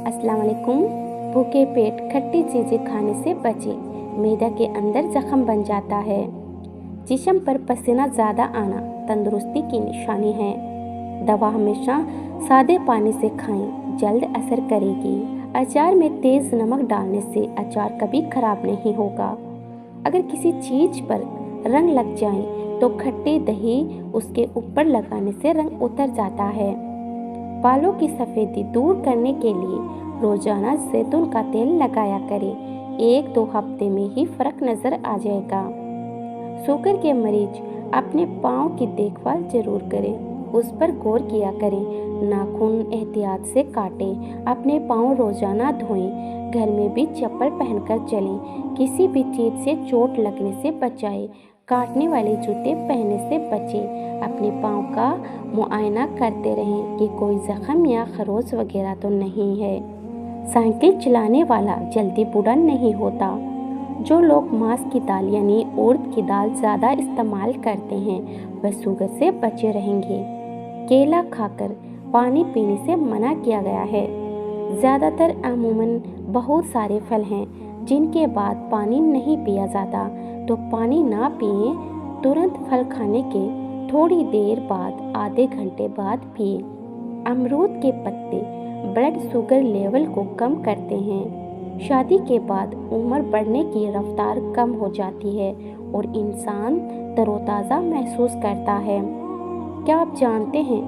अस्सलाम वालेकुम। भूखे पेट खट्टी चीज़ें खाने से बचें। मैदा के अंदर जख्म बन जाता है। जिस्म पर पसीना ज़्यादा आना तंदुरुस्ती की निशानी है। दवा हमेशा सादे पानी से खाएं, जल्द असर करेगी। अचार में तेज़ नमक डालने से अचार कभी खराब नहीं होगा। अगर किसी चीज़ पर रंग लग जाए तो खट्टी दही उसके ऊपर लगाने से रंग उतर जाता है। बालों की सफ़ेदी दूर करने के लिए रोज़ाना जैतून का तेल लगाया करें। 1-2 हफ्ते में ही फ़र्क नज़र आ जाएगा। शुगर के मरीज अपने पाँव की देखभाल जरूर करें, उस पर गौर किया करें। नाखून एहतियात से काटें, अपने पाँव रोज़ाना धोएं, घर में भी चप्पल पहनकर चलें। किसी भी चीज़ से चोट लगने से बचाएं, काटने वाले जूते पहनने से बचें। अपने पाँव का मुआयना करते रहें कि कोई जख्म या खरोच वगैरह तो नहीं है। साइकिल चलाने वाला जल्दी बूढ़ा नहीं होता। जो लोग मांस की दाल यानी उड़द की दाल ज़्यादा इस्तेमाल करते हैं वह शुगर से बचे रहेंगे। केला खाकर पानी पीने से मना किया गया है। ज़्यादातर अमूमन बहुत सारे फल हैं जिनके बाद पानी नहीं पिया जाता, तो पानी ना पिए, तुरंत फल खाने के थोड़ी देर बाद आधे घंटे बाद पिए। अमरूद के पत्ते ब्लड शुगर लेवल को कम करते हैं। शादी के बाद उम्र बढ़ने की रफ्तार कम हो जाती है और इंसान तरोताज़ा महसूस करता है। क्या आप जानते हैं,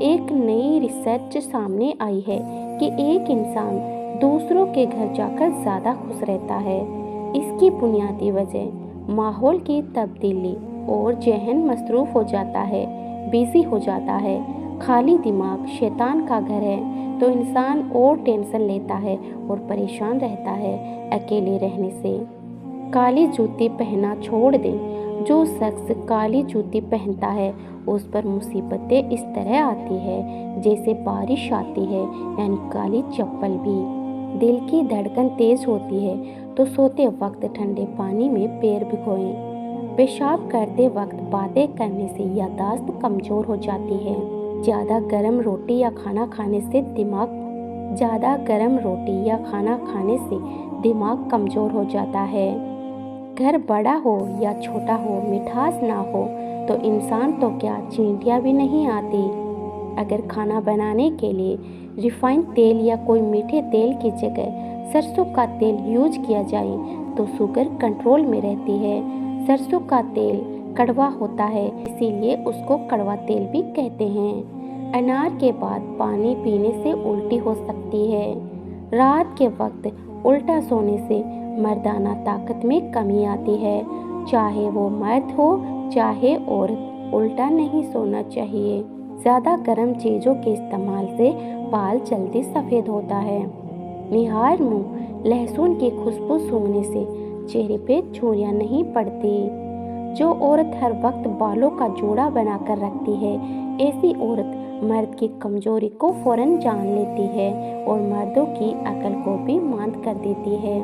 एक नई रिसर्च सामने आई है कि एक इंसान दूसरों के घर जाकर ज़्यादा खुश रहता है। इसकी बुनियादी वजह माहौल की तब्दीली और जहन मसरूफ़ हो जाता है, बिजी हो जाता है। खाली दिमाग शैतान का घर है, तो इंसान और टेंशन लेता है और परेशान रहता है अकेले रहने से। काली जूती पहनना छोड़ दें। जो शख्स काली जूती पहनता है उस पर मुसीबतें इस तरह आती है जैसे बारिश आती है, यानी काली चप्पल भी। दिल की धड़कन तेज़ होती है तो सोते वक्त ठंडे पानी में पैर भिगोएं। पेशाब करते वक्त बातें करने से याददाश्त कमज़ोर हो जाती है। ज़्यादा गर्म रोटी या खाना खाने से दिमाग कमज़ोर हो जाता है। घर बड़ा हो या छोटा हो, मिठास ना हो तो इंसान तो क्या, चींटियाँ भी नहीं आती। अगर खाना बनाने के लिए रिफाइंड तेल या कोई मीठे तेल की जगह सरसों का तेल यूज किया जाए तो शुगर कंट्रोल में रहती है। सरसों का तेल कड़वा होता है, इसीलिए उसको कड़वा तेल भी कहते हैं। अनार के बाद पानी पीने से उल्टी हो सकती है। रात के वक्त उल्टा सोने से मर्दाना ताकत में कमी आती है। चाहे वो मर्द हो चाहे औरत, उल्टा नहीं सोना चाहिए। ज़्यादा गर्म चीज़ों के इस्तेमाल से बाल जल्दी सफ़ेद होता है। निहार मुँह लहसुन की खुशबू सूंघने से चेहरे पे झुर्रियाँ नहीं पड़ती। जो औरत हर वक्त बालों का जोड़ा बनाकर रखती है, ऐसी औरत मर्द की कमजोरी को फौरन जान लेती है और मर्दों की अकल को भी मांद कर देती है।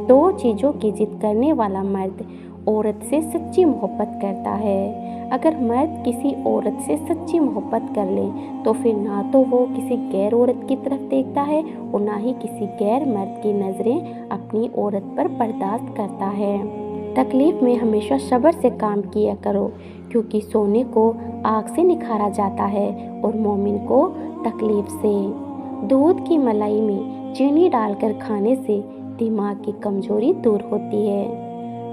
2 चीज़ों की जिद करने वाला मर्द औरत से सच्ची मोहब्बत करता है। अगर मर्द किसी औरत से सच्ची मोहब्बत कर ले तो फिर ना तो वो किसी गैर औरत की तरफ देखता है और ना ही किसी गैर मर्द की नज़रें अपनी औरत पर बर्दाश्त करता है। तकलीफ़ में हमेशा सब्र से काम किया करो, क्योंकि सोने को आग से निखारा जाता है और मोमिन को तकलीफ़ से। दूध की मलाई में चीनी डालकर खाने से दिमाग की कमजोरी दूर होती है।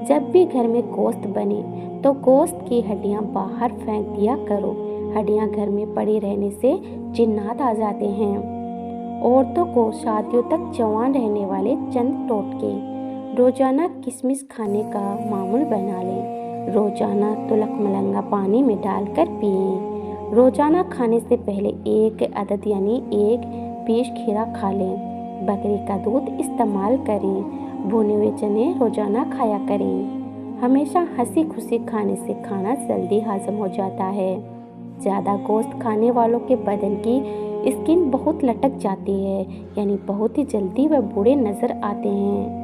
जब भी घर में गोश्त बने तो गोश्त की हड्डियां बाहर फेंक दिया करो। हड्डियां घर में पड़ी रहने से जिन्नात आ जाते हैं। औरतों को शादियों तक जवान रहने वाले चंद टोटके। रोज़ाना किशमिश खाने का मामूल बना लें। रोज़ाना तुलक मलंगा पानी में डालकर पिएं। रोज़ाना खाने से पहले 1 अदद यानी 1 पीस खीरा खा लें। बकरी का दूध इस्तेमाल करें। भुने हुए चने रोज़ाना खाया करें। हमेशा हंसी खुशी खाने से खाना जल्दी हजम हो जाता है। ज़्यादा गोश्त खाने वालों के बदन की स्किन बहुत लटक जाती है, यानी बहुत ही जल्दी वह बूढ़े नज़र आते हैं।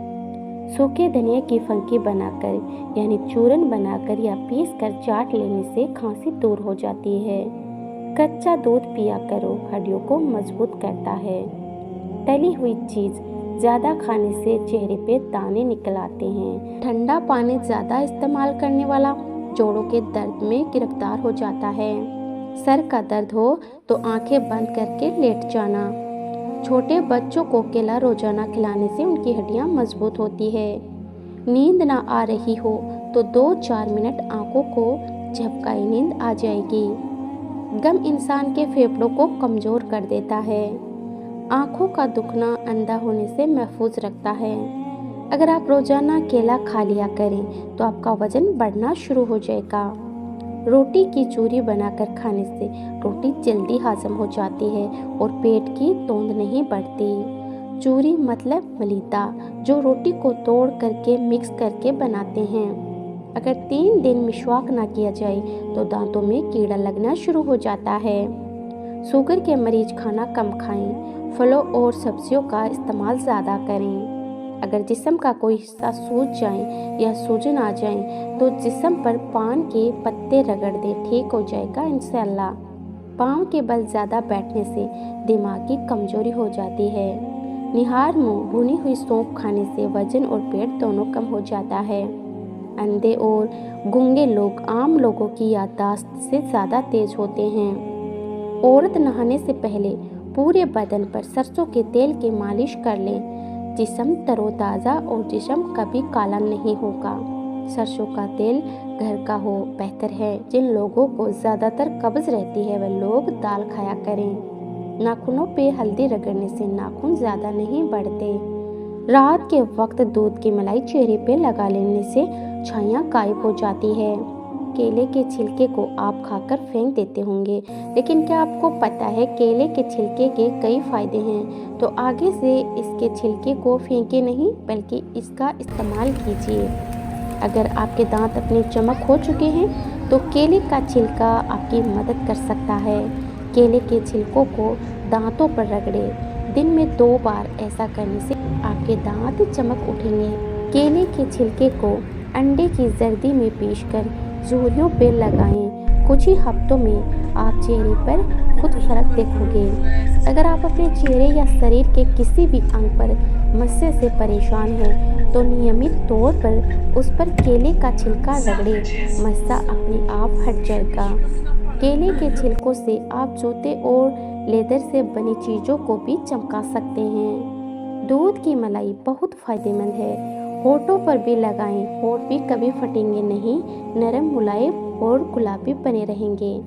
सूखे धनिया की फंकी बनाकर यानी चूरन बनाकर या पीस कर चाट लेने से खांसी दूर हो जाती है। कच्चा दूध पिया करो, हड्डियों को मजबूत करता है। तली हुई चीज़ ज़्यादा खाने से चेहरे पे दाने निकल आते हैं। ठंडा पानी ज़्यादा इस्तेमाल करने वाला जोड़ों के दर्द में गिरफ्तार हो जाता है। सर का दर्द हो तो आंखें बंद करके लेट जाना। छोटे बच्चों को केला रोजाना खिलाने से उनकी हड्डियां मजबूत होती है। नींद ना आ रही हो तो 2-4 मिनट आंखों को झपकाई नींद आ जाएगी। गम इंसान के फेफड़ों को कमज़ोर कर देता है। आंखों का दुखना अंधा होने से महफूज रखता है। अगर आप रोजाना केला खा लिया करें तो आपका वजन बढ़ना शुरू हो जाएगा। रोटी की चूरी बनाकर खाने से रोटी जल्दी हाजम हो जाती है और पेट की तोंद नहीं बढ़ती। चूरी मतलब मलीदा, जो रोटी को तोड़ करके मिक्स करके बनाते हैं। अगर 3 दिन मिसवाक ना किया जाए तो दांतों में कीड़ा लगना शुरू हो जाता है। शुगर के मरीज खाना कम खाएं, फलों और सब्जियों का इस्तेमाल ज़्यादा करें। अगर जिस्म का कोई हिस्सा सूज जाए या सूजन आ जाए तो जिस्म पर पान के पत्ते रगड़ दे, ठीक हो जाएगा इंशाअल्लाह। पाँव के बल ज़्यादा बैठने से दिमाग की कमजोरी हो जाती है। निहार मुँह भुनी हुई सौंफ खाने से वजन और पेट दोनों कम हो जाता है। अंधे और गूंगे लोग आम लोगों की याददाश्त से ज़्यादा तेज होते हैं। औरत नहाने से पहले पूरे बदन पर सरसों के तेल की मालिश कर लें। जिस्म तरोताज़ा और जिस्म कभी काला नहीं होगा। सरसों का तेल घर का हो बेहतर है। जिन लोगों को ज़्यादातर कब्ज़ रहती है वह लोग दाल खाया करें। नाखूनों पे हल्दी रगड़ने से नाखून ज़्यादा नहीं बढ़ते। रात के वक्त दूध की मलाई चेहरे पे लगा लेने से छाइयाँ गायब हो जाती है। केले के छिलके को आप खाकर फेंक देते होंगे, लेकिन क्या आपको पता है केले के छिलके के कई फायदे हैं? तो आगे से इसके छिलके को फेंके नहीं बल्कि इसका इस्तेमाल कीजिए। अगर आपके दांत अपनी चमक खो चुके हैं तो केले का छिलका आपकी मदद कर सकता है। केले के छिलकों को दांतों पर रगड़े। दिन में 2 बार ऐसा करने से आपके दांत चमक उठेंगे। केले के छिलके को अंडे की जर्दी में पीसकर झुर्रियों पे लगाएं। कुछ ही हफ्तों में आप चेहरे पर खुद फर्क देखोगे। अगर आप अपने चेहरे या शरीर के किसी भी अंग पर मस्से से परेशान हैं तो नियमित तौर पर उस पर केले का छिलका रगड़े। मस्सा अपने आप हट जाएगा। केले के छिलकों से आप जूते और लेदर से बनी चीज़ों को भी चमका सकते हैं। दूध की मलाई बहुत फायदेमंद है। होठों पर भी लगाएं, होठ भी कभी फटेंगे नहीं, नरम मुलायम और गुलाबी बने रहेंगे।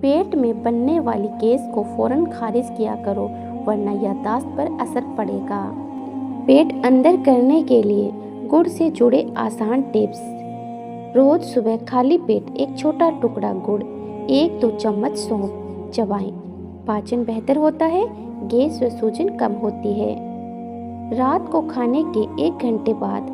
पेट में बनने वाली गैस को फौरन खारिज किया करो, वरना याददाश्त पर असर पड़ेगा। पेट अंदर करने के लिए गुड़ से जुड़े आसान टिप्स। रोज सुबह खाली पेट एक छोटा टुकड़ा गुड़, 1-2 चम्मच सौंफ चबाएं। पाचन बेहतर होता है, गैस व सूजन कम होती है। रात को खाने के 1 घंटे बाद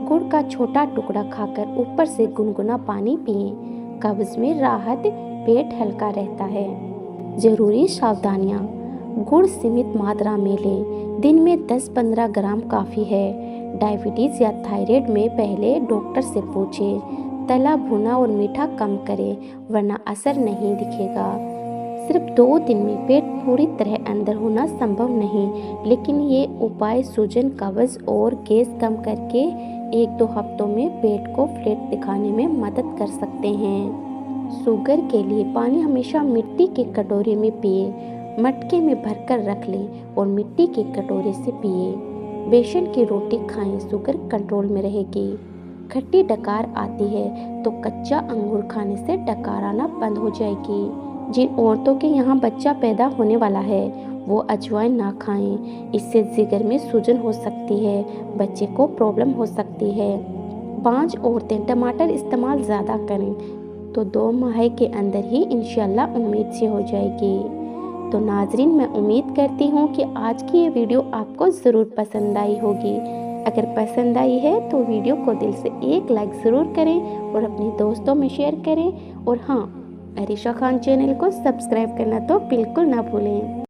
गुड़ का छोटा टुकड़ा खाकर ऊपर से गुनगुना पानी पिएं। कब्ज में राहत, पेट हल्का रहता है। जरूरी सावधानियां। गुड़ सीमित मात्रा में लें, दिन में 10-15 ग्राम काफ़ी है। डायबिटीज़ या थायराइड में पहले डॉक्टर से पूछें। तला भुना और मीठा कम करें, वरना असर नहीं दिखेगा। सिर्फ 2 दिन में पेट पूरी तरह अंदर होना संभव नहीं, लेकिन ये उपाय सूजन, कब्ज और गैस कम करके 1-2 हफ्तों में पेट को फ्लैट दिखाने में मदद कर सकते हैं। शुगर के लिए पानी हमेशा मिट्टी के कटोरे में पिए। मटके में भरकर रख लें और मिट्टी के कटोरे से पिए। बेसन की रोटी खाएं, शुगर कंट्रोल में रहेगी। खट्टी डकार आती है तो कच्चा अंगूर खाने से डकार आना बंद हो जाएगी। जिन औरतों के यहाँ बच्चा पैदा होने वाला है वो अजवाइन ना खाएं, इससे जिगर में सूजन हो सकती है, बच्चे को प्रॉब्लम हो सकती है। 5 औरतें टमाटर इस्तेमाल ज़्यादा करें तो 2 माह के अंदर ही इंशाल्लाह उम्मीद से हो जाएगी। तो नाजरीन, मैं उम्मीद करती हूँ कि आज की ये वीडियो आपको ज़रूर पसंद आई होगी। अगर पसंद आई है तो वीडियो को दिल से एक लाइक ज़रूर करें और अपने दोस्तों में शेयर करें। और हाँ, अरीशा खान चैनल को सब्सक्राइब करना तो बिल्कुल ना भूलें।